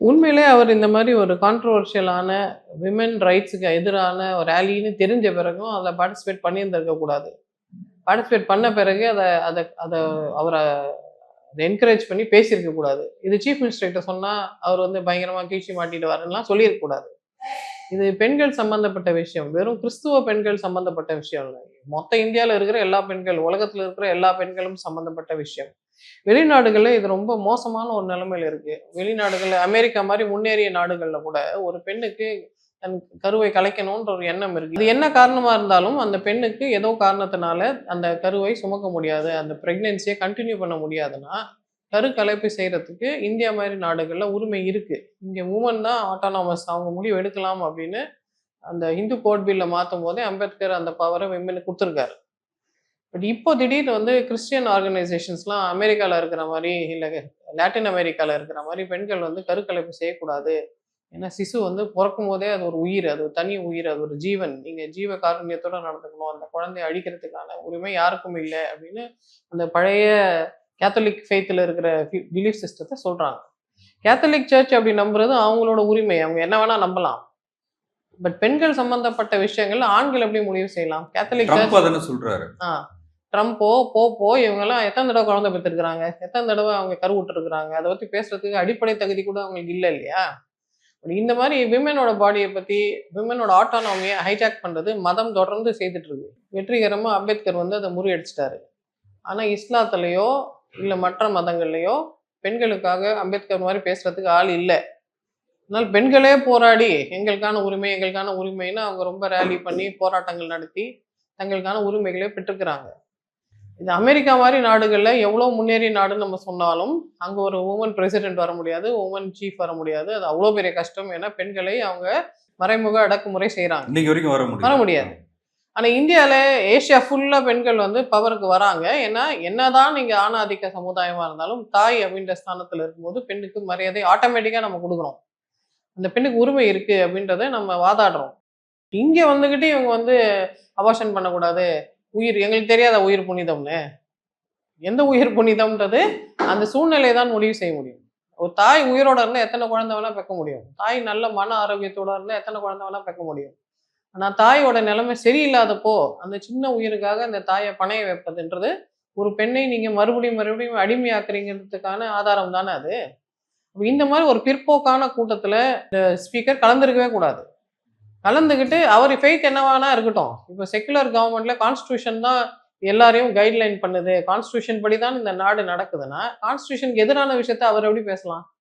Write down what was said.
உண்மையிலே அவர் இந்த மாரி ஒரு கான்ட்ரோவர்ஷியலான விமென் ரைட்ஸுக்கு எதிரான ஒரு ரேலின்னு தெரிஞ்ச பிறகும் அதில பார்ட்டிசிபேட் பண்ணியிருந்திருக்க கூடாது. பார்ட்டிசிபேட் பண்ண பிறகு அத அத அத அவர என்கரேஜ் பண்ணி பேசியிருக்க கூடாது. இது சீஃப் மினிஸ்டர் கிட்ட சொன்னா, அவர் வந்து பயங்கரமா கீழ்ச்சி மாட்டிடுவாருன்னுலாம் சொல்லியிருக்க கூடாது. இது பெண்கள் சம்பந்தப்பட்ட விஷயம். வெறும் கிறிஸ்துவ பெண்கள் சம்பந்தப்பட்ட விஷயம் இல்ல. மொத்த இந்தியால இருக்கிற எல்லா பெண்கள், உலகத்துல இருக்கிற எல்லா பெண்களும் சம்பந்தப்பட்ட விஷயம். வெளிநாடுகள்ல இது ரொம்ப மோசமான ஒரு நிலைமையில இருக்கு. வெளிநாடுகள்ல அமெரிக்கா மாரி முன்னேறிய நாடுகள்ல கூட ஒரு பெண்ணுக்கு தன் கருவை கலைக்கணுன்ற ஒரு எண்ணம் இருக்கு. இது என்ன காரணமா இருந்தாலும் அந்த பெண்ணுக்கு ஏதோ காரணத்தினால அந்த கருவை சுமக்க முடியாது. அந்த பிரெக்னன்சிய கன்டின்யூ பண்ண முடியாதுன்னா, கருக்கலைப்பு செய்றதுக்கு இந்தியா மாரி நாடுகள்ல உரிமை இருக்கு. இங்க வுமன் தான் ஆட்டானமஸ் அவங்க முடிவு எடுக்கலாம் அப்படின்னு அந்த இந்து கோட் பில்ல மாத்தும்போதே அம்பேத்கர் அந்த பவர விமனுக்கு குடுத்துருக்காரு. பட் இப்போ திடீர்னு வந்து கிறிஸ்டியன் ஆர்கனைசேஷன்ஸ்லாம் அமெரிக்கால இருக்கிற மாரி, இல்ல லாட்டின் அமெரிக்கால இருக்கிற மாரி பெண்கள் வந்து கருக்கலைப்பு செய்யக்கூடாது. ஏன்னா சிசு வந்து பொறக்கும்போதே அது ஒரு உயிர். அது ஒரு தனி உயிர். அது ஒரு ஜீவன். நீங்க ஜீவ காருண்யத்தோட நடந்துக்கணும். அந்த குழந்தைய அழிக்கிறதுக்கான உரிமை யாருக்கும் இல்ல அப்படின்னு அந்த பழைய கேத்தலிக் ஃபெய்த்ல இருக்கிற பிலீஃப் சிஸ்டத்த சொல்றாங்க. கேத்தலிக் சர்ச் அப்படி நம்புறது அவங்களோட உரிமை. அவங்க என்ன வேணா நம்பலாம். பட் பெண்கள் சம்பந்தப்பட்ட விஷயங்கள்ல ஆண்கள் எப்படி முடிவு செய்யலாம்? கேத்தலிக் ட்ரம்ப் சர்ச் அதானே சொல்றாரு. ஆ ட்ரம்போ, போப்போ இவங்கலாம் எத்தன தடவ குழந்தை பெத்திருக்கிறாங்க? எத்தன தடவ அவங்க கருவுற்றிருக்கிறாங்க? அத பத்தி பேசுறதுக்கு அடிப்படை தகுதி கூட அவங்களுக்கு இல்ல இல்லையா? இந்த மாரி விமனோட பாடிய பத்தி, விமனோட ஆட்டானமிய ஹைஜாக் பண்றது மதம் தொடர்ந்து செய்துட்டு இருக்கு. வெற்றிகரமா அம்பேத்கர் வந்து அத முறியடிச்சுட்டாரு. ஆனா இஸ்லாத்துலயோ, இல்ல மற்ற மதங்கள்லயோ பெண்களுக்காக அம்பேத்கர் மாரி பேசுறதுக்கு ஆள் இல்ல. அதனால பெண்களே போராடி எங்களுக்கான உரிமை, எங்களுக்கான உரிமைன்னு அவங்க ரொம்ப ரேலி பண்ணி போராட்டங்கள் நடத்தி, தங்களுக்கான உரிமைகளை பெற்றுக்கிறாங்க. இது அமெரிக்கா மாரி நாடுகள்ல எவ்வளோ முன்னேறிய நாடுன்னு நம்ம சொன்னாலும், அங்க ஒரு வுமன் பிரசிடென்ட் வர முடியாது. வுமன் சீஃப் வர முடியாது. அது அவ்வளோ பெரிய கஷ்டம். ஏன்னா பெண்களை அவங்க மறைமுக அடக்குமுறை செய்றாங்க. இன்னைக்கு வரைக்கும் வர வர முடியல. முடியாது. ஆனா இந்தியால ஏசியா ஃபுல்லா பெண்கள் வந்து பவருக்கு வராங்க. ஏன்னா, என்னதான் நீங்க ஆணாதிக்க சமுதாயமா இருந்தாலும், தாய் அப்படின்ற ஸ்தானத்துல இருக்கும்போது பெண்ணுக்கு மரியாதை ஆட்டோமேட்டிக்கா நம்ம குடுக்குறோம். அந்த பெண்ணுக்கு உரிமை இருக்கு அப்படின்றத நம்ம வாதாடுறோம். இங்க வந்துகிட்டு இவங்க வந்து அபார்ஷன் பண்ணக்கூடாது. உயிர் எங்களுக்கு தெரியாதா உயிர் புனிதம்னு? எந்த உயிர் புனிதம்ன்றது அந்த சூழ்நிலை தான் முடிவு செய்ய முடியும். ஒரு தாய் உயிரோட இருந்தா எத்தனை குழந்தை வேணா பெக்க முடியும். தாய் நல்ல மன ஆரோக்கியத்தோட இருந்தா எத்தனை குழந்தை வேணா பெக்க முடியும். ஆனா தாயோட நிலைமை சரியில்லாதப்போ, அந்த சின்ன உயிருக்காக அந்த தாய பணைய வைப்பதுன்றது, ஒரு பெண்ணை நீங்க மறுபடியும் மறுபடியும் அடிமையாக்குறீங்கன்றதுக்கான ஆதாரம் தானே அது. இந்த மாரி ஒரு பிற்போக்கான கூட்டத்துல ஸ்பீக்கர் கலந்திருக்கவே கூடாது. கலந்துகிட்டு அவர் ஃபெய்த் என்னவானா இருக்கட்டும். இப்ப செக்குலர் கவர்ன்மெண்ட்ல கான்ஸ்டிடியூஷன் தான் எல்லாரையும் கைட்லைன் பண்ணுது. கான்ஸ்டிடியூஷன் படி தான் இந்த நாடு நடக்குதுன்னா, கான்ஸ்டிடியூஷனுக்கு எதிரான விஷயத்த அவர் எப்படி பேசலாம்?